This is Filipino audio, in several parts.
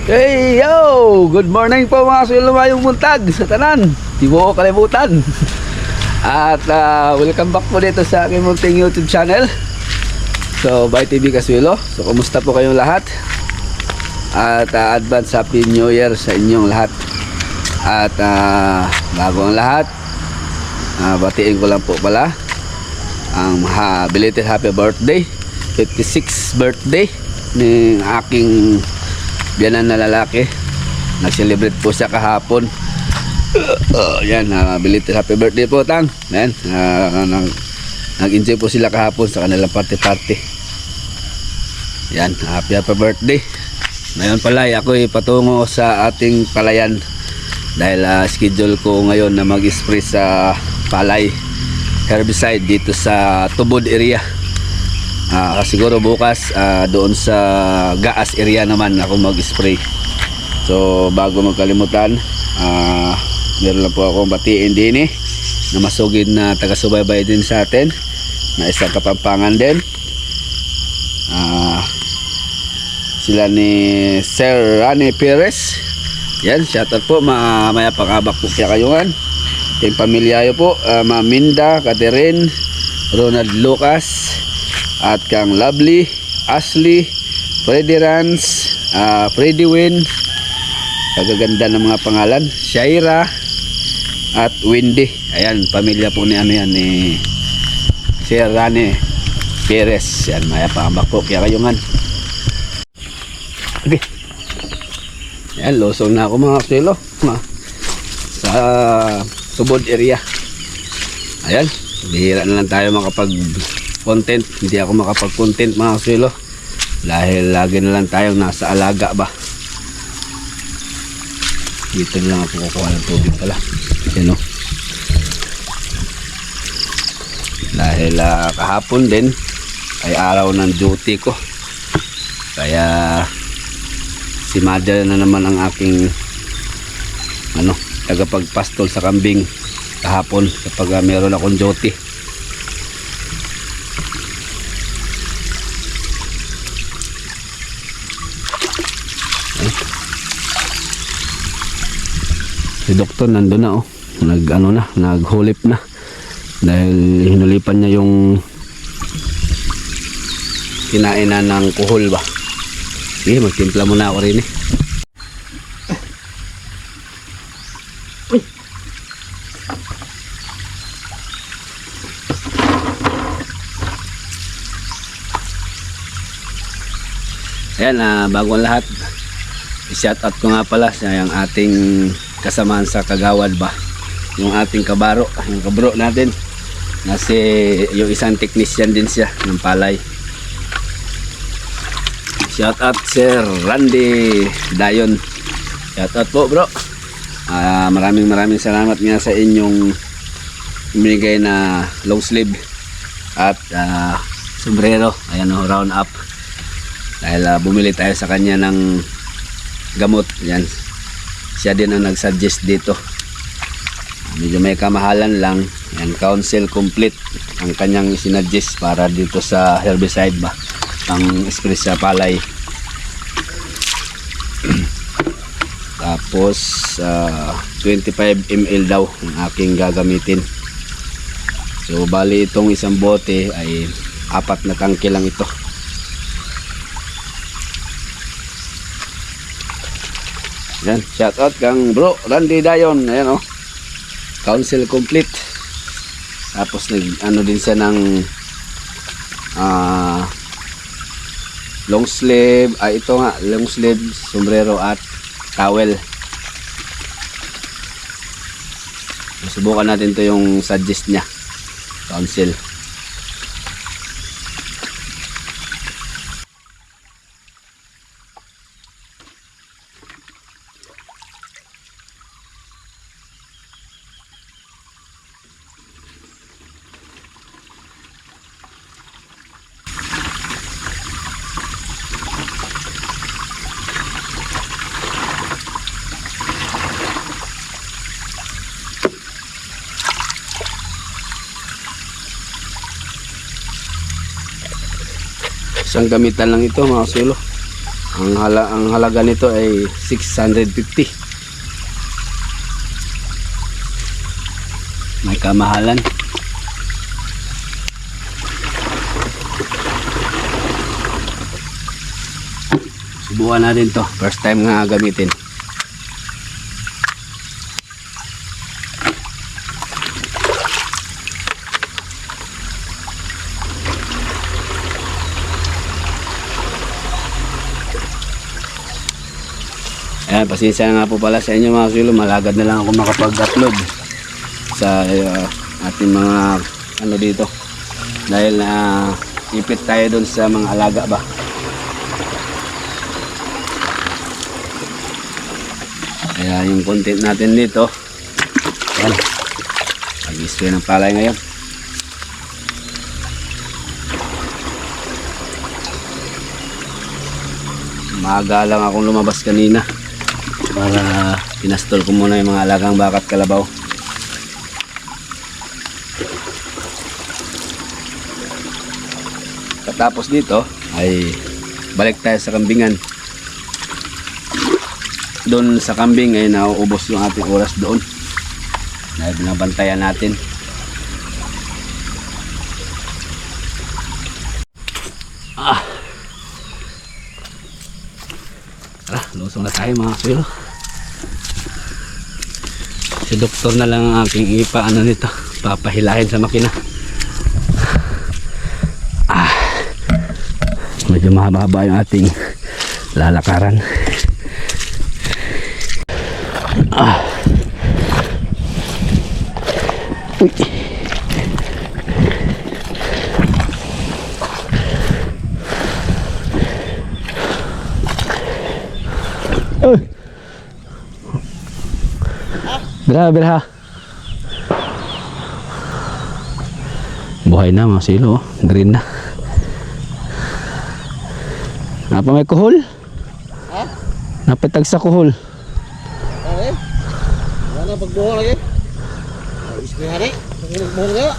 Hey yo! Good morning po mga sulumayong buntag sa tanan. Di mo ko kalimutan. At welcome back po dito sa aking munting YouTube channel. So, by TV Kasuelo. So, kumusta po kayong lahat? At advance Happy New Year sa inyong lahat. At bago ang lahat, batiin ko lang po pala ang belated happy birthday, 56th birthday ng aking biyanan na lalaki. Nag-celebrate po siya kahapon. Yan, belated happy birthday po, Tang. Yan, nag-enjoy po sila kahapon sa kanilang party. Yan, happy birthday. Ngayon pala, ako patungo sa ating palayan dahil schedule ko ngayon na mag-spray sa palay herbicide dito sa Tubod area. Siguro bukas doon sa Gaas area naman ako mag-spray. So bago magkalimutan, meron lang po akong batiin din na masugid na taga-subaybay din sa atin na isang Kapampangan din. Sila ni Sir Rani Perez. Yan, shoutout po, maya pang-abak po kaya kayungan. Yung pamilyayo po, Minda, Catherine, Ronald Lucas, at kang Lovely, Ashley, Freddy Rans, Freddy Win, kagaganda ng mga pangalan, Shaira, at Wendy. Ayan, pamilya po ni ni Sir Rani Perez. Yan, maya pang-abak po kaya kayungan. Okay. Yan, losong na ako mga kilo sa Tubod area. Ayan, bihira na lang tayo makapag-content. Hindi ako makapag-content mga kilo dahil lagi na lang tayong nasa alaga ba. Dito na lang ako kukuha ng tubig pala. Yan o. Dahil kahapon din ay araw ng duty ko. Kaya si mother na naman ang aking tagapagpastol sa kambing kahapon kapag meron akong duty. Si doktor nandun na naghulip na dahil hinulipan niya yung kinainan ng kuhol ba. Sige, magtimpla muna ako rin Ayan, bago ang lahat, i-shoutout ko nga pala sa yung ating kasamaan sa Kagawad ba, yung ating kabaro, yung kabro natin kasi yung isang technician din siya ng palay. Shoutout Sir Randy Dayon, shoutout po bro. Maraming salamat nga sa inyong binigay na long sleeve at sombrero. Ayan round up dahil bumili tayo sa kanya ng gamot. Yan, siya din ang nagsuggest dito. Medyo may kamahalan lang. Yan, council complete ang kanyang sinuggest para dito sa herbicide ba, pang spray sa palay. Tapos 25 ml daw ang aking gagamitin. So bali itong isang bote ay 4 na tangke lang ito. Yan, shout out kang bro Randy Dayon. Ayan council complete. Tapos din siya ng long sleeve, ito nga long sleeve, sombrero at towel. Subukan natin to yung suggest niya, council. Isang gamitan lang ito mga kasuelo. Ang halaga nito ay 650. May kamahalan. Subukan natin to. First time nga gamitin. Ayan, pasensya nga po pala sa inyo mga kasulo. Malagad na lang ako makapag-upload sa ating mga ano dito. Dahil na ipit tayo dun sa mga alaga ba. Kaya yung content natin dito, ayan, mag-spray ng palay ngayon. Maaga lang akong lumabas kanina para pinastol ko muna yung mga alagang bakat kalabaw. Tapos dito ay balik tayo sa kambingan. Doon sa kambing ay nauubos yung ating oras doon dahil binabantayan natin. Tara, lusong na tayo mga kasulo. Si doktor na lang ang aking ipaano nito, papahilahin sa makina. Medyo mahaba yung ating lalakaran. Uy. Bira. Buhay na mga silo, green na. Napa may kuhol? Ha? Napitag sa kuhol. Okay. Wala pagbuhol lagi. Ispi hari. Pagbuhol nga.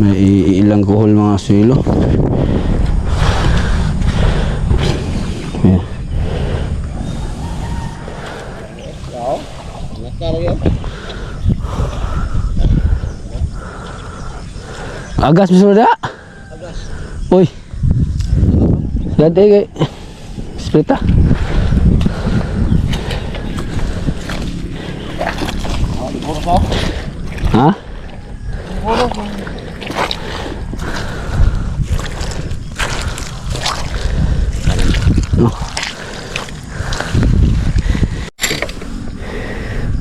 May ilang kuhol mga silo. Yeah. Wow. Nakaro yan. Agas misalnya. Uy. Gante kay sprita. Ha? Oh.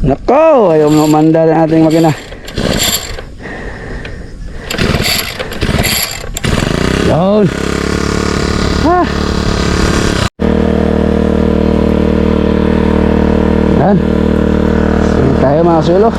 Nako, ayaw mamanda ng ating makina. Yun. Yan. Sige tayo mga sulo.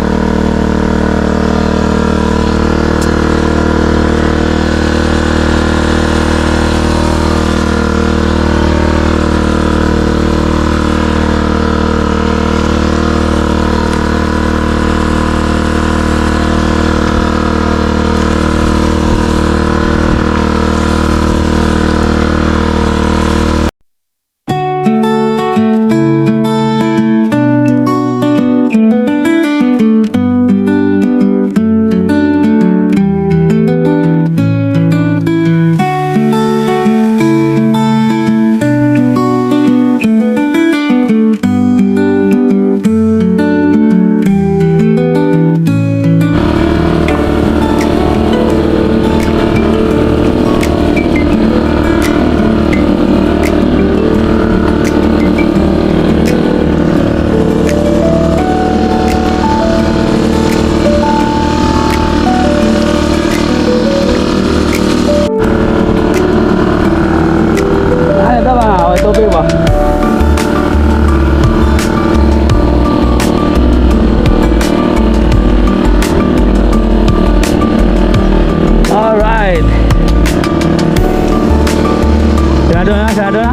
Sarado na?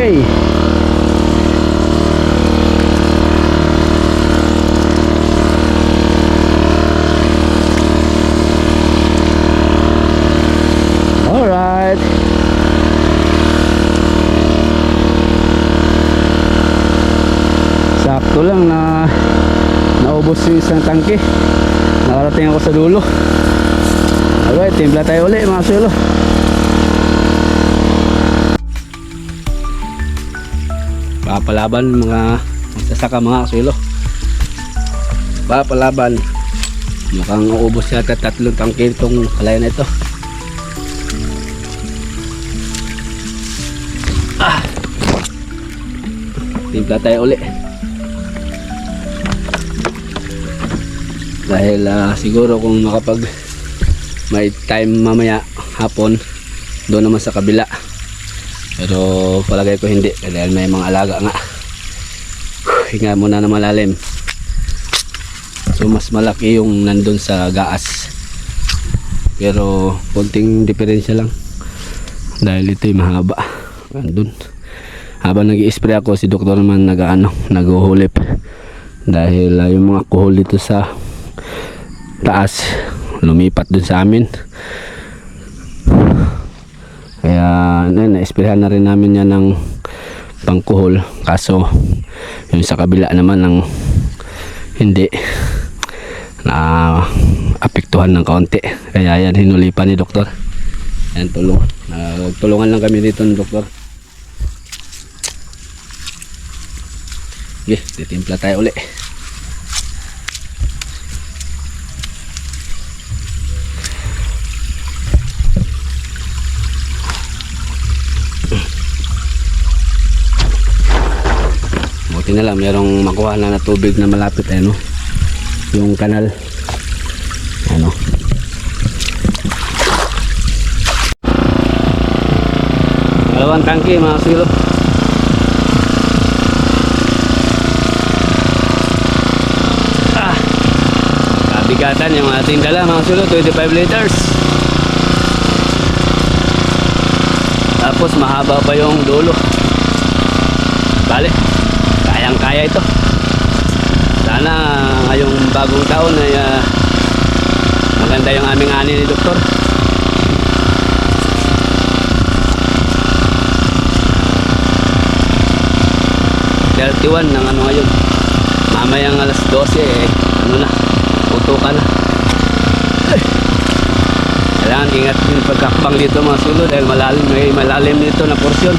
Okay. Alright. Sakto lang na naubos yung isang tangke. Nakarating ako sa dulo. Alright, timpla tayo ulit mga sulo. Papalaban mga magsasaka mga sulo. Papalaban. Mukhang naubos yata 3 tangke itong kalaya na ito. Timpla tayo ulit. Dahil siguro kung makapag may time mamaya hapon doon naman sa kabila, pero palagay ko hindi dahil may mga alaga nga. Hinga muna na malalim, so mas malaki yung nandun sa gaas, pero konting diferensya lang dahil ito'y mahaba. Nandun habang nag-i-spray ako, si doktor naman nag-uhulip dahil yung mga kuhol dito sa taas lumipat dun sa amin, kaya na-sprayhan na rin namin yan ng pangkuhol, kaso yung sa kabila naman ng hindi na apektuhan ng kaunti, kaya yan hinulipan ni doktor. Yan, tulungan lang kami dito ng doktor. Okay, titimpla tayo ulit. Buti na lang mayroong makuha na tubig na malapit, ano, yung kanal, ano. Dalawang tangke mga silo. Kabigatan yung ating dala mga silo, 25 liters. Tapos mahaba pa yung dulo. Bale, kayang kaya ito. Sana ngayong bagong taon ay maganda yung aming ani ni doktor. Tiwan ng ano ngayon, mamayang alas 12 ano na, puto ka na. Kailangan ingat yung pagkakbang dito mga sulo dahil may malalim dito na porsyon.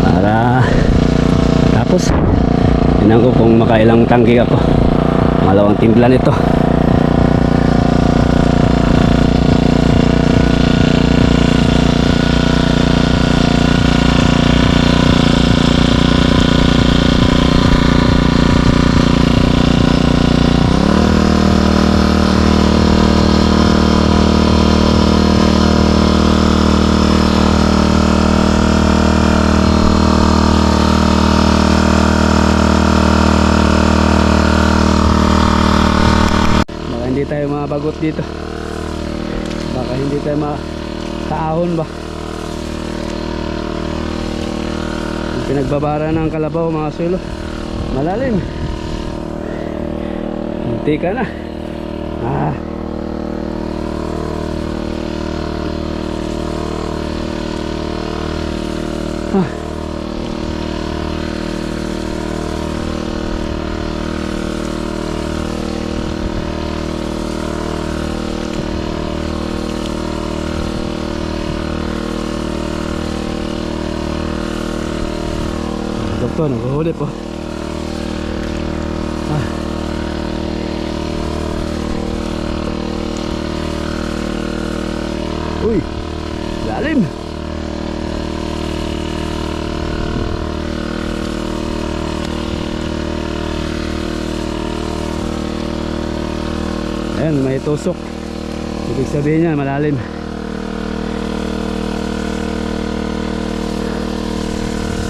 Tara tapos tinan ko kung makailang tangke ako. Malawang timpla nito. Hindi tayo mabagot dito, baka hindi tayo makaahon ba. Yung pinagbabara ng kalabaw mga sulo, malalim, hindi ka na. Doktor, naghuhuli po. Uy, lalim. Ayan, may tusok. Ibig sabihin niya, malalim.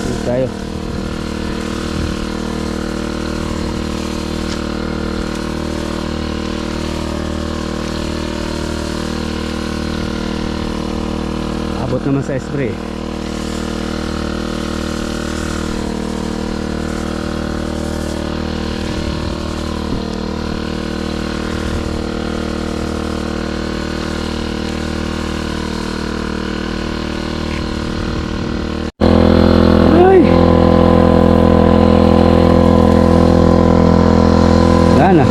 Dito tayo. naman sa spray. Ay! Wala na.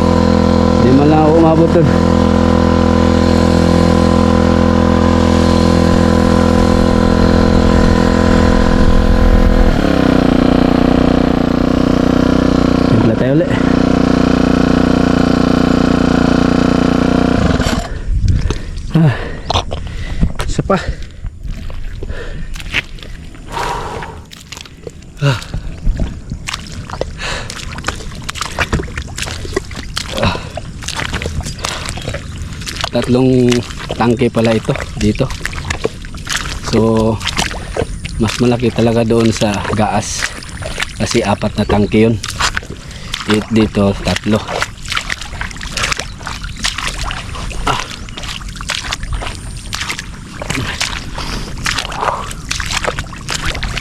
Hindi man lang ako umabot doon. Timpla tayo ulit. Isa pa. Tatlong tangke pala ito dito. So mas malaki talaga doon sa Gaas kasi 4 na tangke yun. Dito 3.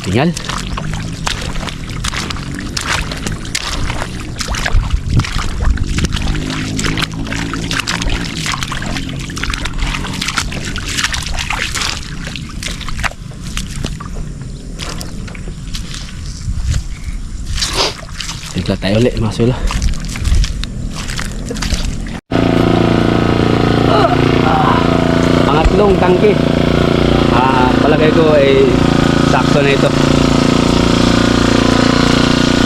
Tinggal. Timpla tayo ulit mga sula. Pangatlong tangke. Palagay ko ay sakto na ito.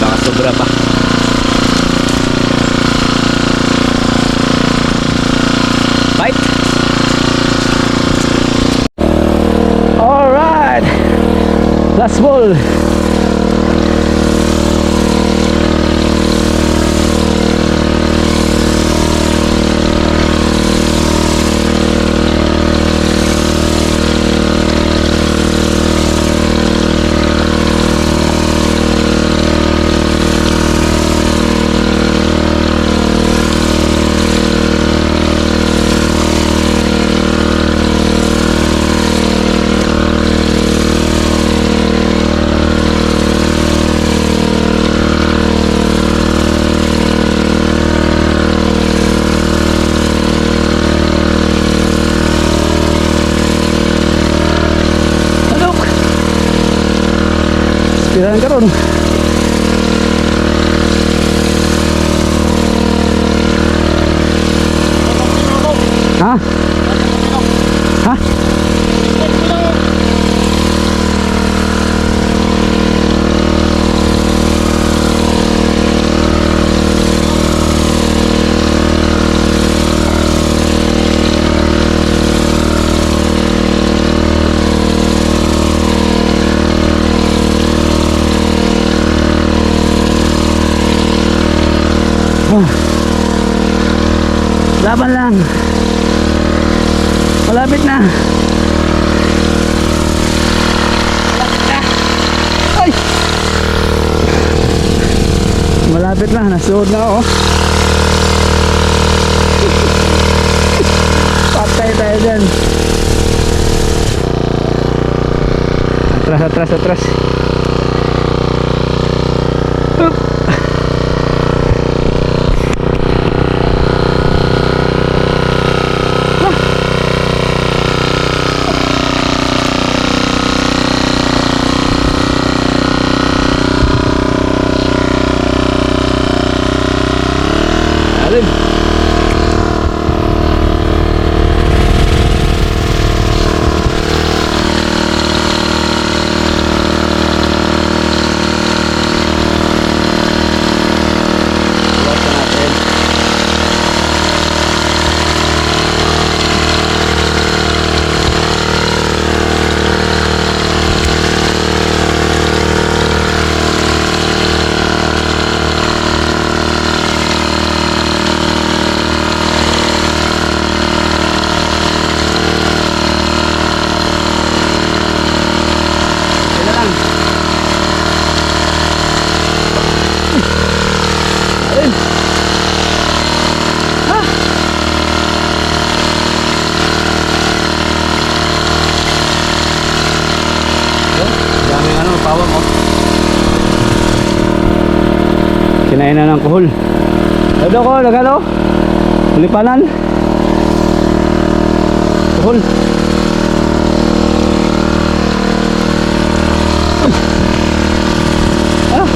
Baka sobra pa. Bite. Alright. Last ball. Tirahan ka ron. Ha? Ha? Laban lang. Malapit na. Ay! Malapit na. Nasuod na ako. Patay tayo dyan. Atras, atras, atras. Oop! bawang oh. Kinain na ng kuhol. Ano ko, nagano? Lipanan. Kuhol. Ah.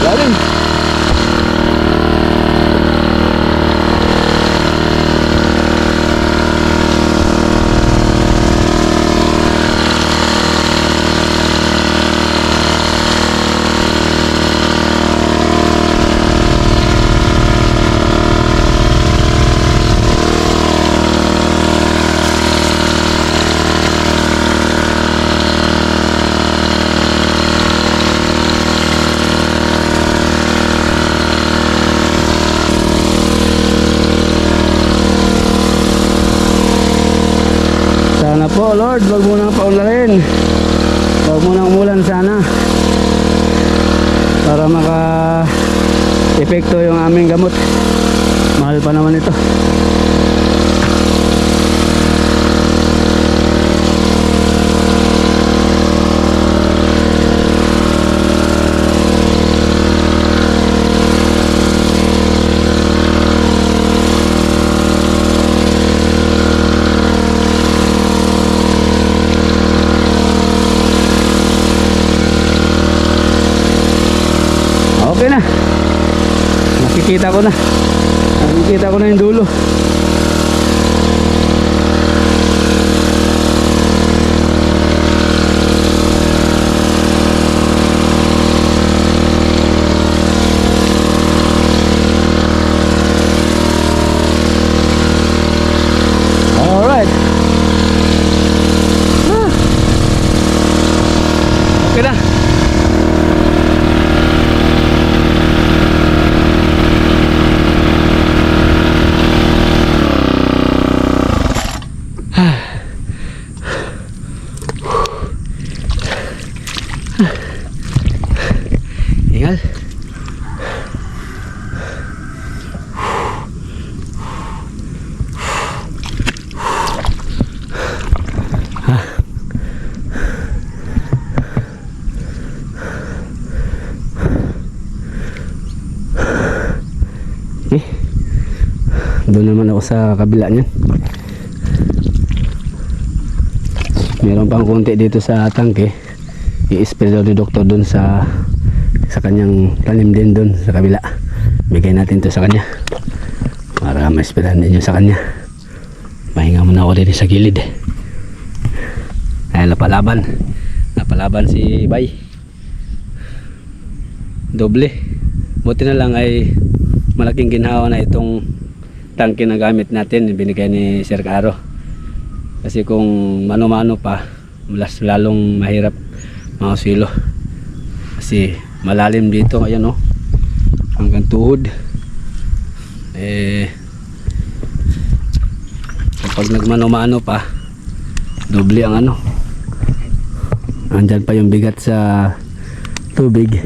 Galing. Sana po Lord, wag mo nang paularin. Wag mo nang umulan sana. Para maka epekto yung aming gamot. Mahal pa naman ito. Okay na. Nakikita ko na. Nakikita ko na yung dulo. Alright. Okay na. Ingal. Okay. Doon naman ako sa kabila niyan. Meron pang konti dito sa tangke. I-spray daw ni doktor doon sa kanyang tanim din doon sa kabila. Bigay natin to sa kanya para ma-sprayan ninyo sa kanya. Pahinga muna ako din sa gilid. Ay, napalaban si Bay. Doble. Buti na lang ay malaking ginhawa na itong tangke na gamit natin, binigay ni Sir Caro. Kasi kung mano-mano pa, lalong mahirap mga silo. Kasi malalim dito, ayan oh, hanggang tuhod. Kapag nagmano-mano pa, doble ang ano. Andyan pa yung bigat sa tubig.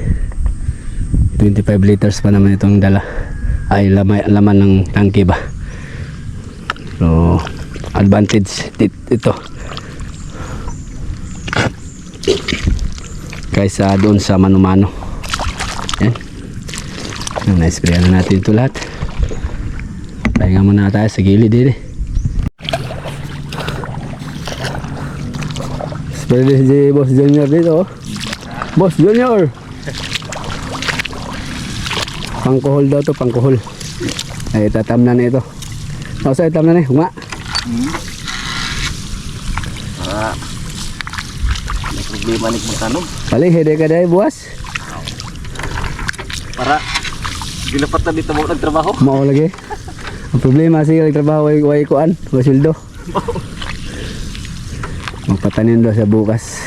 25 liters pa naman itong dala. Ay, laman ng tangke ba. So, advantage ito kaysa doon sa mano-mano. Yan. Na-sprayan na natin ito lahat. Pahinga muna tayo sa gilid din. Spray si Boss Junior dito. Boss Junior, pangkuhol daw to, pangkuhol. Ay, tatamnan na ito. Masa itamnan na, huma. May problema ni magtanong. Paling hede ka dahil buwas. Para dilapat na dito mo nagtrabaho. Mao lagi. Ang problema siya nagtrabaho way kuan, wasildo. Magpatanim daw sa bukas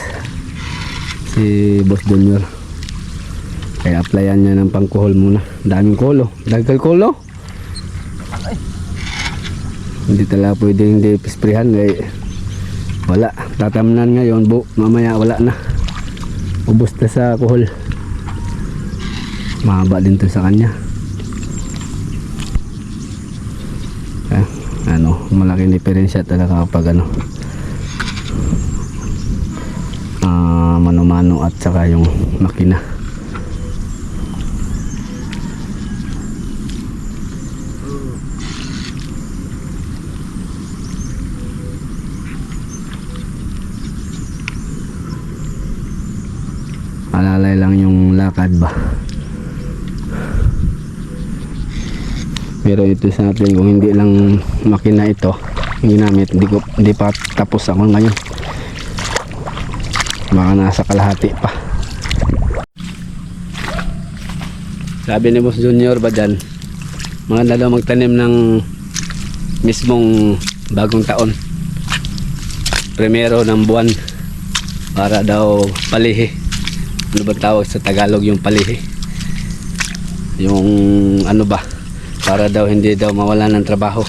si Boss Junior. Kaya applyan niya ng pangkuhol muna. Daming kulo. Dagal kulo. Hindi talaga pwede hindi pisprihan. Wala. Tatamnan ngayon. Mamaya wala na. Ubus na sa kuhol. Mahaba din to sa kanya. Malaking diferensya talaga kapag mga mano-mano at saka yung makina. Alalay lang yung lakad ba. Pero ito sa atin, kung hindi lang makina ito ginamit, hindi pa tapos ako ngayon. Baka nasa kalahati pa. Sabi ni Boss Junior ba dyan, maganda daw magtanim ng mismong bagong taon, primero ng buwan, para daw palihi. Ano ba tawag sa Tagalog yung palihi? Yung ano ba, para daw hindi daw mawalan ng trabaho.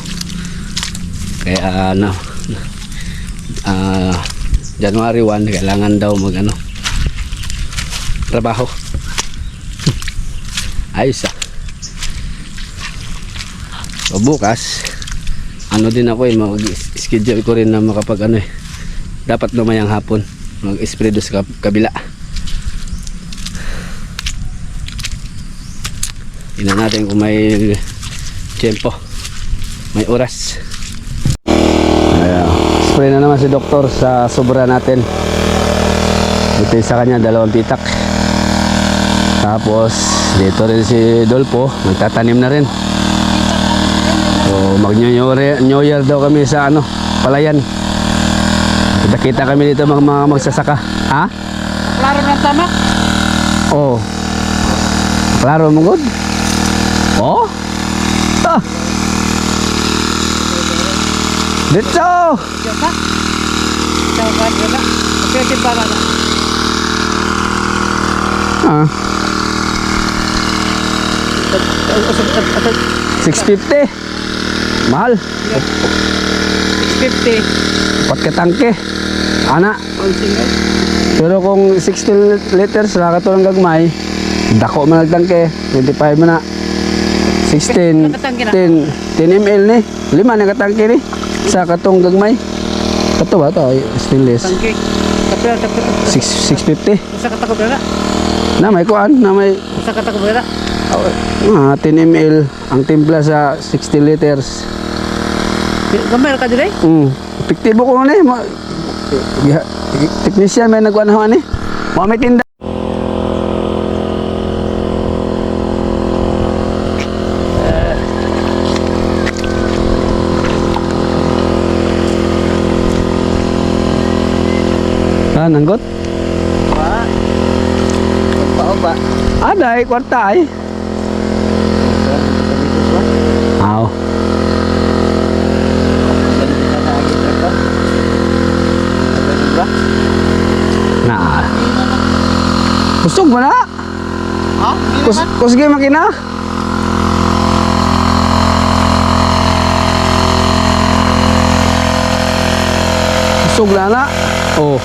Kaya January 1 kailangan daw mag trabaho. Ayos ah. So bukas din ako mag-schedule ko rin na makapag dapat lumayang hapon mag-spray do sa kabila. Tingnan natin kung may tempo, may oras. Spray na naman si doktor sa sobra natin. Ito sa kanya 2 pitak. Tapos dito rin si Dolpo, magtatanim na rin. So mag-New Year daw kami sa Palayan. Kita kami dito mga magsasaka. Ha? Klaro na tama? Oo. Klaro mo good? Oh? Ah. Dito! Diyoka? Diyoka, diyoka. Pwede ba na? Ah. 650. Mahal. 650. Pat katangke. Ana. Pero kung 60 liters na katulong gagmay, dako man nagtangke, 25 man na. 16, 10 ml ni. 5 na katangke ni. Sa katong gagmay. Kato ba ito? Stainless. Tangke. Kapil. 650. Sa katakot na. Na may kuan, na may Sa katakot na. 10 ml ang timpla sa 60 liters. Gamay ka dire? Epektibo ko ni. Technician may nagkuan ni. Mo may tinda. Nanggot? Pa. Pao ba? Aday, kwarta ay. Aw. Na. Kusog mo na? Ha? Kusog yung makina? Kusog na na? Oh.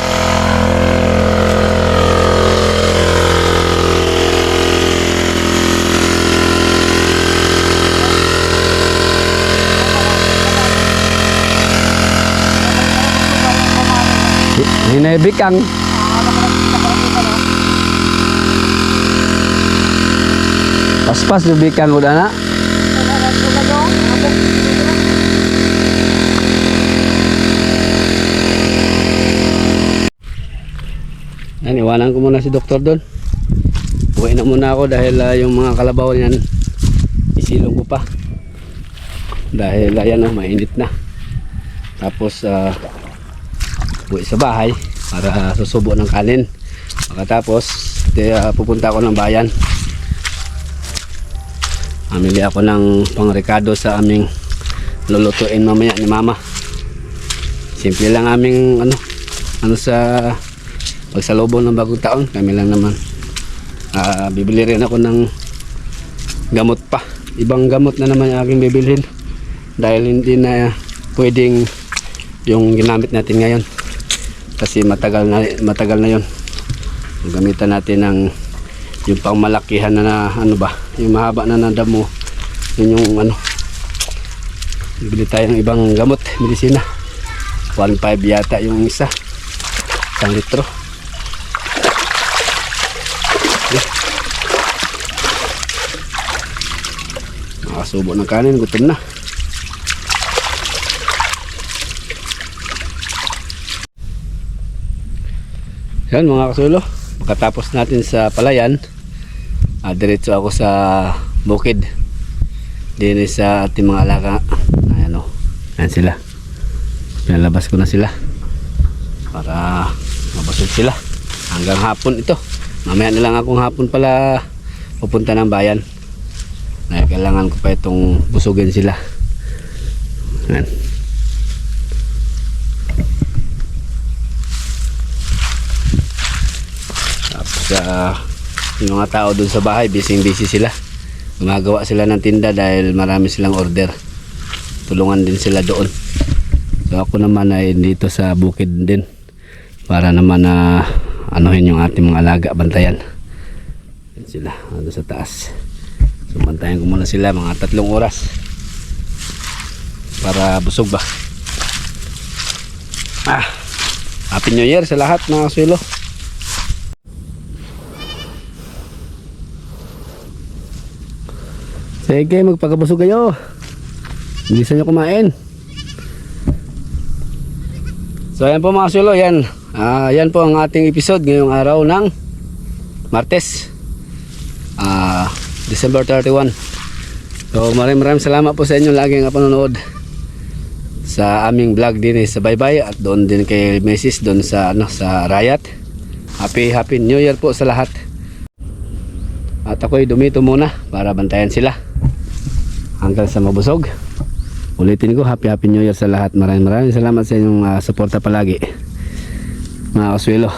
Hinebikang. Pas-pas bibikang udah na. Iwanan ko muna si doktor doon. Uwi na muna ako dahil yung mga kalabaw niyan isilong ko pa. Dahil ayan mainit na. Tapos uwi sa bahay para susubo ng kanin. Pagkatapos pupunta ako ng bayan. Amili ako ng pangrekado sa aming lulutuin mamaya ni mama. Simple lang aming sa pagsalubong ng bagong taon. Kami lang naman bibili rin ako ng gamot pa. Ibang gamot na naman yung aking bibilhin dahil hindi na pwedeng yung ginamit natin ngayon kasi matagal na yun. Gamitan natin ng yung pangmalakihan na yung mahaba na damo. Yun yung bibili tayo ng ibang gamot, medisina. 1.5 yata yung isa, 1 litro. Nakasubo ng kanin, gutom na. Yan mga kasulo, pagkatapos natin sa palayan, diretso ako sa bukid din sa ating mga alaga. Ayan o, ayan sila. Pinalabas ko na sila para mabusog sila hanggang hapon ito. Mamaya na lang akong hapon pala pupunta ng bayan. Kailangan ko pa itong busugin sila. Ayan. Yung mga tao dun sa bahay, busy sila. Gumagawa sila ng tinda dahil marami silang order. Tulungan din sila doon. So ako naman ay dito sa bukid din para naman na anuhin yung ating mga alaga, bantayan. Yan sila, doon sa taas. So bantayan ko muna sila mga 3 oras para busog ba. Happy New Year sa lahat mga kasulo. Sige, magpakabusog kayo. Bilisan nyo kumain. So ayan po mga kasulo, yan. Yan po ang ating episode ngayong araw ng Martes, December 31. So maraming salamat po sa inyo laging panonood sa aming vlog din sa Baybay at doon din kay Mrs. doon sa sa Rayat. Happy New Year po sa lahat. At ako'y dumito muna para bantayan sila hanggang sa mabusog. Ulitin ko, happy New Year sa lahat. Maraming salamat sa inyong suporta palagi mga kasulo.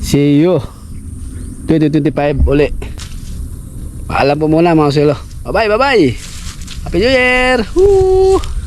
See you 2025 uli. Paalam po muna mga kasulo. Bye bye. Happy New Year. Woo!